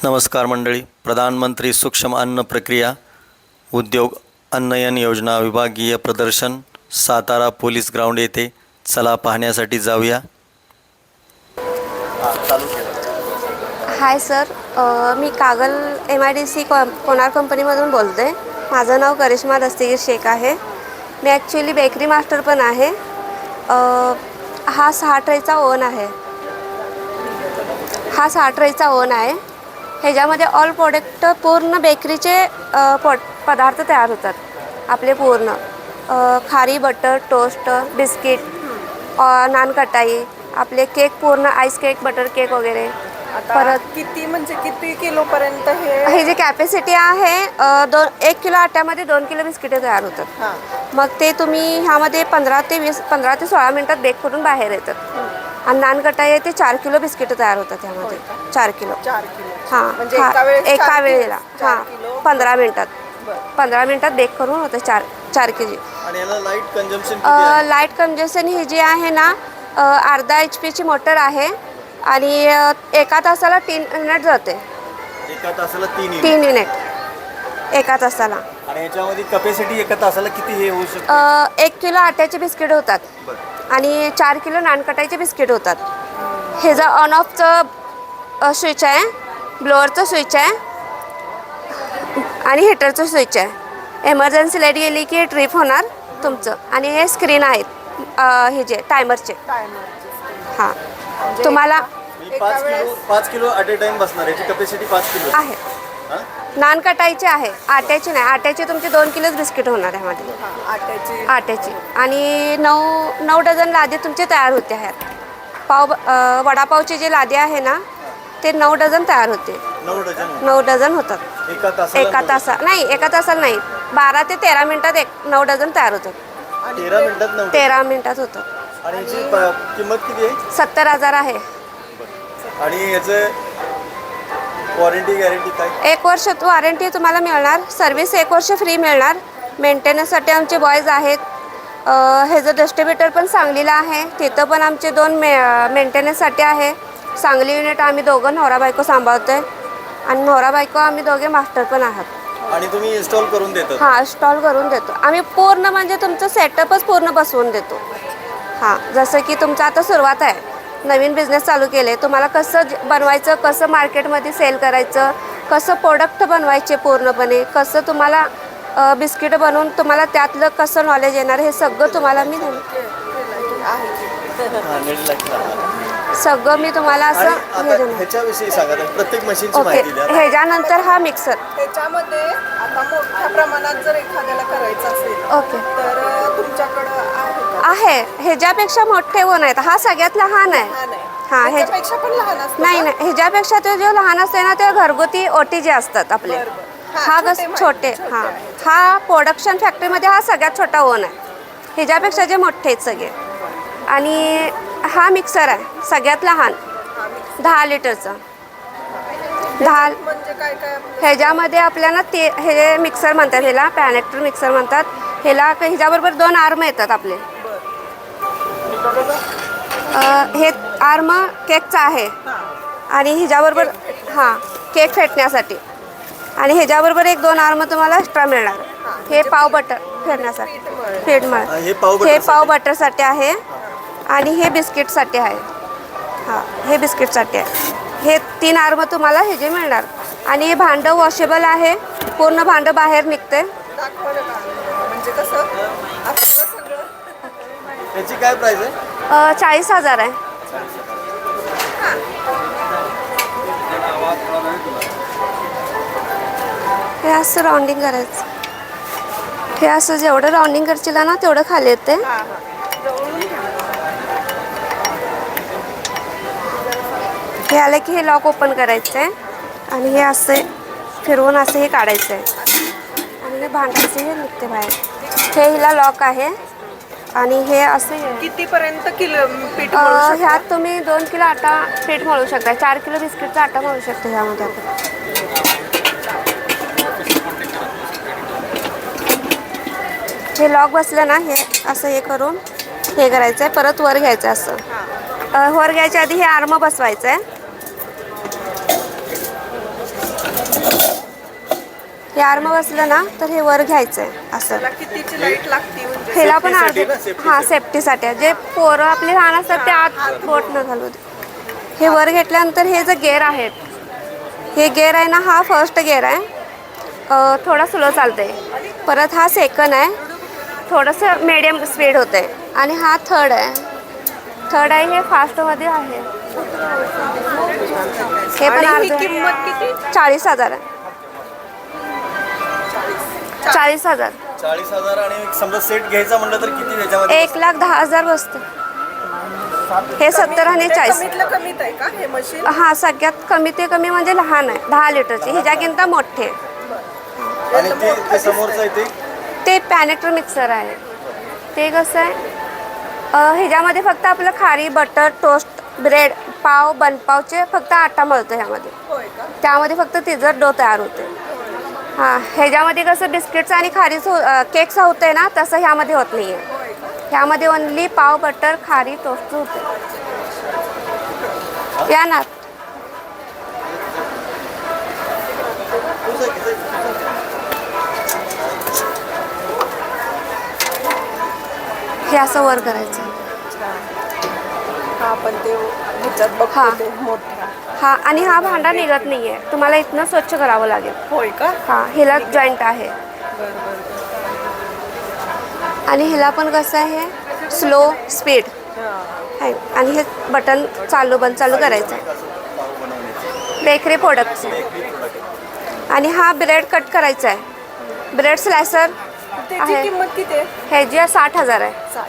नमस्कार मंडळी. प्रधानमंत्री सूक्ष्म अन्न प्रक्रिया उद्योग अन्नयन योजना विभागीय प्रदर्शन सातारा पोलीस ग्राउंड येथे. चला पाहण्यासाठी जाऊया. हाय सर, मी कागल MIDC कोणार कंपनीमधून बोलते. माझं नाव करिश्मा दस्तगीर शेख आहे. मी ॲक्च्युली बेकरी मास्टर पण आहे. हा 6 ट्रेचा ओन आहे. ह्याच्यामध्ये ऑल प्रोडक्ट पूर्ण बेकरीचे पदार्थ तयार होतात आपले. पूर्ण खारी, बटर, टोस्ट, बिस्किट, नान कटाई, आपले केक, पूर्ण आईस केक, बटर केक वगैरे. परत किती किलोपर्यंत हे जे कॅपॅसिटी आहे 1 किलो आट्यामध्ये 2 किलो बिस्किटे तयार होतात. मग ते तुम्ही ह्यामध्ये 15 ते 16 मिनटात बेक करून बाहेर येतात. आणि नान कटाई आहे ते 4 किलो बिस्किटं तयार होतात ह्यामध्ये. 4 किलो म्हणजे एका वेळेला 15 मिनटात बेक करून होतं 4 केजी. लाईट कंजम्पशन ही जी आहे ना, अर्धा HP ची मोटर आहे आणि एका तासाला 3 युनिट जाते. एका तासाला 3 युनिट एका तासाला. आणि याच्यामध्ये कॅपॅसिटी एका तासाला किती हे होऊ शकते? 1 किलो आट्याचे बिस्किट होतात आणि 4 किलो नानकटाईचे बिस्किट होतात. हे जर ऑन ऑफचं स्विच आहे, ब्लोअरचं स्विच आहे आणि हिटरचं स्विच आहे. एमर्जन्सी लाईट गेली की ट्रिप होणार तुमचं. आणि हे स्क्रीन आहेत हे जे टायमरचे. हां, तुम्हाला 5 किलो ॲट ए टाइम बसणार. याची कॅपॅसिटी 5 किलो आहे. नान कटाईची आहे, आट्याची नाही. आट्याची तुमचे 2 किलोच बिस्किट होणार आहे ह्यामध्ये. आट्याची. आणि 9 डझन लादे तुमचे तयार होते आहेत. वडापावचे जे लादे आहे ना, ते 9 डझन तयार होते. 9 डझन होतात एका तासाला नाही. 12 ते 13 मिनटात 9 डझन तयार होतात. 13 मिनटात होतं. आणि याची किंमत किती आहे? 70,000 आहे. आणि याचं वॉरंटी गॅरंटी काय? 1 वर्ष वॉरंटी तुम्हाला मिळणार. सर्व्हिस 1 वर्ष फ्री मिळणार. मेंटेनन्ससाठी आमचे बॉयज आहेत. ह्याचं डिस्ट्रीब्युटर पण सांगलीला आहे. तिथं पण आमचे 2 मेंटेनन्ससाठी आहे. सांगली युनिट आम्ही दोघं नवरा बायको सांभाळतो आहे आणि नवरा बायको आम्ही दोघे मास्टर पण आहात. आणि तुम्ही इन्स्टॉल करून देता? हां, इन्स्टॉल करून देतो आम्ही. पूर्ण म्हणजे तुमचं सेटअपच पूर्ण बसवून देतो. हां, जसं की तुमचं आता सुरुवात आहे, नवीन बिझनेस चालू केले, तुम्हाला कसं बनवायचं, कसं मार्केटमध्ये सेल करायचं, कसं प्रोडक्ट बनवायचे पूर्णपणे, कसं तुम्हाला बिस्किट बनवून तुम्हाला त्यातलं कसं नॉलेज येणार, हे सगळं तुम्हाला मी तुम्हाला असं ह्याच्याविषयी सांगा. प्रत्येक मशीनची ओके. माहिती द्या. ह्याच्यानंतर हा मिक्सर. ह्याच्यामध्ये आता मोठ्या प्रमाणात जर एखाद्याला करायचं असेल ओके तर तुमच्याकडं आहे. ह्याच्यापेक्षा मोठे ओन आहेत. हा सगळ्यात लहान आहे. हां, ह्याच्यापेक्षा पण लहान असतं? नाही, ह्याच्यापेक्षा तो जो लहान असते ना, ते घरगुती OT जे असतात आपले. हा छोटे. हां, हा प्रोडक्शन फॅक्टरीमध्ये हा सगळ्यात छोटा ओन आहे. ह्याच्यापेक्षा जे मोठे आहेत सगळे. आणि हा मिक्सर आहे सगळ्यात लहान, 10 लिटरचा. 10 म्हणजे काय ह्याच्यामध्ये आपल्याला हे मिक्सर म्हणतात, ह्याला पॅनेक्टर मिक्सर म्हणतात. ह्याच्याबरोबर 2 आर्म येतात आपले. हे आर्म केकचा आहे आणि ह्याच्याबरोबर केक फेटण्यासाठी. आणि ह्याच्याबरोबर 1-2 आर्म तुम्हाला एक्स्ट्रा मिळणार. हे पाव बटर फेडण्यासाठी, हे पाव बटरसाठी आहे. आणि हे बिस्किटसाठी आहे. हां, हे बिस्किटसाठी आहे. हे 3 आर्म तुम्हाला हे जे मिळणार. आणि हे भांडं वॉशेबल आहे. पूर्ण भांडं बाहेर निघते. म्हणजे कसं त्याची काय प्राइस आहे? 40,000 आहे. हे असं राऊंडिंग करायचं. हे असं जेवढं राऊंडिंग करशील ना तेवढं खाली येते. हे आलं की हे लॉक ओपन करायचं आहे आणि हे असे फिरवून असं हे काढायचं आहे आणि हे भांडायचं हे निघते बाहेर. हे हिला लॉक आहे. आणि हे असे कितीपर्यंत किलो पीठ ह्यात तुम्ही 2 किलो आटा पीठ मळू शकता. 4 किलो बिस्किटचा आटा मळू शकतो ह्यामध्ये. हे लॉक बसलं ना, हे असं हे करून हे करायचं आहे. परत वर घ्यायचं असं. वर घ्यायच्या आधी हे आर्म बसवायचं आहे. हे आर्म बसलं ना तर हे वर घ्यायचं आहे असं. त्याला कितीची लाईट लागते म्हणजे ह्याला पण अर्धे हां सेफ्टीसाठी आहे. जे पोरं आपले लहान असतात ते आत बोट न घालू दे. हे वर घेतल्यानंतर हे जे गेअर आहेत, हे गेअर आहे ना, हा फर्स्ट गेअर आहे, थोडा स्लो चालते. परत हा सेकंड आहे, थोडंसं मीडियम स्पीड होते. आणि हा थर्ड आहे, हे फास्टमध्ये आहे. हे पण आणि ही अर्धे किंमत किती? 40,000 आहे. 40,000. 40,000 आणि समजा सेट घ्यायचा म्हटलं तर किती त्याच्यामध्ये? 1,10,000 बसते. हे 70 आणि 40. कमीतलं कमीत आहे का हे मशीन? हा सगळ्यात कमी ते कमी म्हणजे लहान आहे, 10 लिटरची. ह्याच्याकिंत मोठे आणि ते समोरचं आहे ते पॅनेटर मिक्सर आहे. ते कसं आहे, ह्याच्यामध्ये फक्त आपलं खारी, बटर, टोस्ट, ब्रेड, पाव, बनपावचे फक्त आटा मळतो ह्यामध्ये. होय का? त्यामध्ये फक्त तिचं डो तयार होते. हां, ह्याच्यामध्ये कसं बिस्किटचं आणि खारीचं केकचं होतं आहे ना, तसं ह्यामध्ये होत नाही आहे. ह्यामध्ये ओनली पाव, बटर, खारी, टोस्ट होते. या ना. हे असं वर करायचं. हा पण ते ह्याच्यात हा. बघतो ते मोठ्या. हा, आणि हा भांडा निघत नाही आहे, तुम्हाला इथनं स्वच्छ करावं लागेल. होय का? हां, ह्याला जॉईंट आहे. आणि ह्याला पण कसं आहे, स्लो स्पीड आहे. आणि हे बटन चालू बंद चालू करायचं आहे. बेकरी प्रोडक्ट्स आहे. आणि हा ब्रेड कट करायचा आहे, ब्रेड स्लायसर त्याची आहे. किंमत किती आहे? ह्याची 60,000 आहे. 60.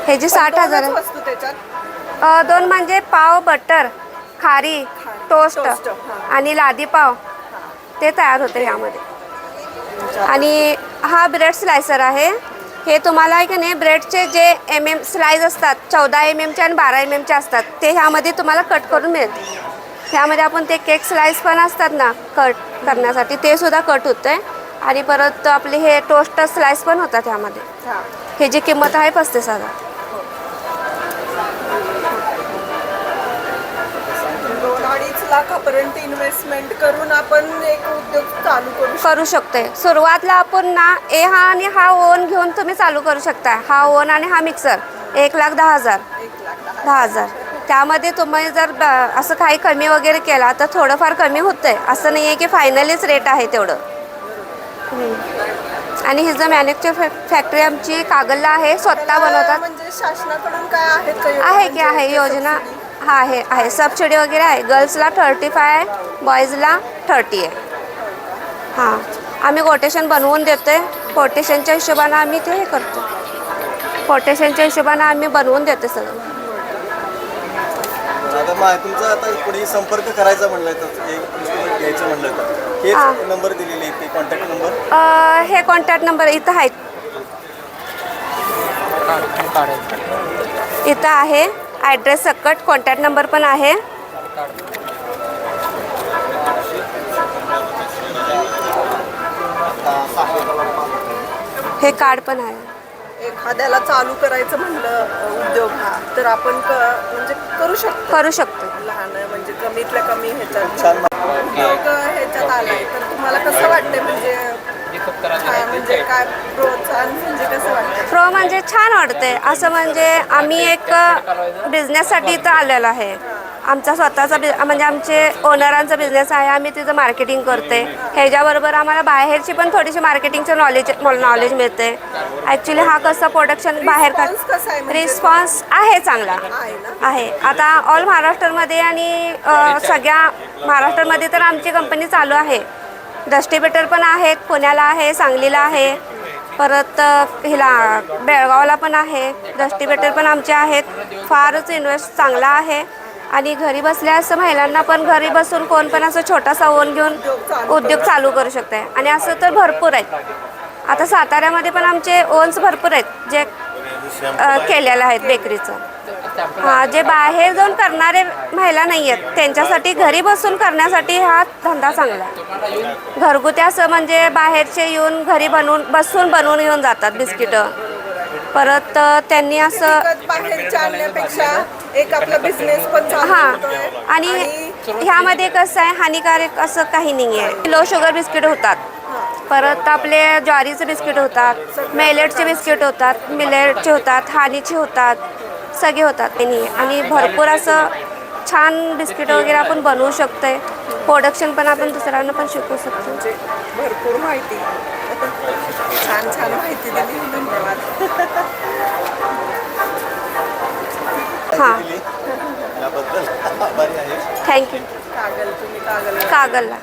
ह्याची 60,000 आहे. वस्तू त्याच्यात? दोन म्हणजे पाव, बटर, खारी, टोस्ट टोस्ट, हां. आणि लादी पाव ते तयार होते ह्यामध्ये. आणि हा ब्रेड स्लायसर आहे. हे तुम्हाला आहे की नाही, ब्रेडचे जे स्लाइस असतात 14 चे आणि 12 चे असतात, ते ह्यामध्ये तुम्हाला कट करून मिळते. ह्यामध्ये आपण ते केक स्लाइस पण असतात ना कट करण्यासाठी, ते सुद्धा कट होतं. आणि परत आपले हे टोस्ट स्लाइस पण होतात ह्यामध्ये. हा. ह्याची किंमत आहे 35,000. 2-2.5 लाखापर्यंत इन्व्हेस्टमेंट करून आपण एक उद्योग चालू करू शकते. सुरुवातला आपण ना हा आणि हा ओव्हन घेऊन तुम्ही चालू करू शकता. हा ओव्हन आणि हा मिक्सर 1,10,000. 10,000. त्यामध्ये तुम्ही जर असं काही कमी वगैरे केला तर थोडंफार कमी होतंय. असं नाही आहे की फायनलीच रेट आहे तेवढं. आणि ही जर मॅन्युफॅक्चर फॅक्टरी आमची कागलला आहे, स्वतः बनवतात. म्हणजे शासनाकडून काय आहेत का योजना? आहे की आहे योजना. हा आहे सबसिडी वगैरे आहे. गर्ल्सला 35 आहे, बॉईजला 30 आहे. हां, आम्ही कोटेशन बनवून देतोय. कोटेशनच्या हिशोबानं आम्ही ते हे करतो. कोटेशनच्या हिशोबानं आम्ही बनवून देतो सगळं. आता तुमचा आता पुढे संपर्क करायचा म्हणलं तर एक घ्यायचं म्हणलं तर हेच नंबर दिलेले आहेत, कॉन्टॅक्ट नंबर. हे कॉन्टॅक्ट नंबर इथं आहेत. इथं आहे ॲड्रेस सकट, कॉन्टॅक्ट नंबर पण आहे. हे कार्ड पण आहे. एखाद्याला चालू करायचं म्हणलं उद्योग हा, तर आपण म्हणजे करू शकतो. लहान आहे म्हणजे कमीतल्या कमी ह्याच्यात उद्योग ह्याच्यात आलाय तर तुम्हाला कसं वाटतंय? म्हणजे काय प्रोत्साहन म्हणजे कसं वाटतं? म्हणजे छान वाटते. असं म्हणजे आम्ही एक बिझनेससाठी इथं आलेलो आहे. आमचा स्वतःचा म्हणजे आमचे ओनरांचा बिझनेस आहे. आम्ही तिथं मार्केटिंग करते. ह्याच्याबरोबर आम्हाला बाहेरची पण थोडीशी मार्केटिंगचं नॉलेज मिळते. ॲक्च्युली हा कसं प्रोडक्शन बाहेर रिस्पॉन्स आहे, चांगला आहे. आता ऑल महाराष्ट्रामध्ये आणि सगळ्या महाराष्ट्रामध्ये तर आमची कंपनी चालू आहे. डिस्ट्रीब्युटर पण आहेत, पुण्याला आहे, सांगलीला आहे, परत हिला बेळगावला पण आहे. डिस्ट्रीब्युटर पण आमचे आहेत. फारच इन्व्हेस्ट चांगला आहे. आणि घरी बसल्या असं महिलांना पण घरी बसून कोण पण असं छोटासा ओन घेऊन उद्योग चालू करू शकते. आणि असं तर भरपूर आहेत. आता साताऱ्यामध्ये पण आमचे ओन्स भरपूर आहेत जे केलेले आहेत बेकरीचं. हां, जे बाहेर जाऊन करणारे महिला नाही आहेत त्यांच्यासाठी घरी बसून करण्यासाठी हा धंदा चांगला आहे. घरगुती असं म्हणजे बाहेरचे येऊन घरी बसून बनवून घेऊन जातात बिस्किटं. परत त्यांनी असं बाहेरच्या आणण्यापेक्षा एक आपला बिझनेस पण चालू हां, होतोय. आणि आणि ह्यामध्ये कसं आहे, हानिकारक असं काही नाही आहे. लो शुगर बिस्किट होतात, परत आपले ज्वारीचे बिस्किट होतात, मेलेटचे बिस्किट होतात, मिलेटचे होतात, हानीचे होतात, सगळे होतात आणि भरपूर असं छान बिस्किट वगैरे आपण बनवू शकतोय. प्रोडक्शन पण आपण दुसऱ्यांना पण शिकवू शकतो. म्हणजे भरपूर माहिती, छान छान माहिती दिली. धन्यवाद. हां, थँक्यू. कागल, तुम्ही कागल कागलला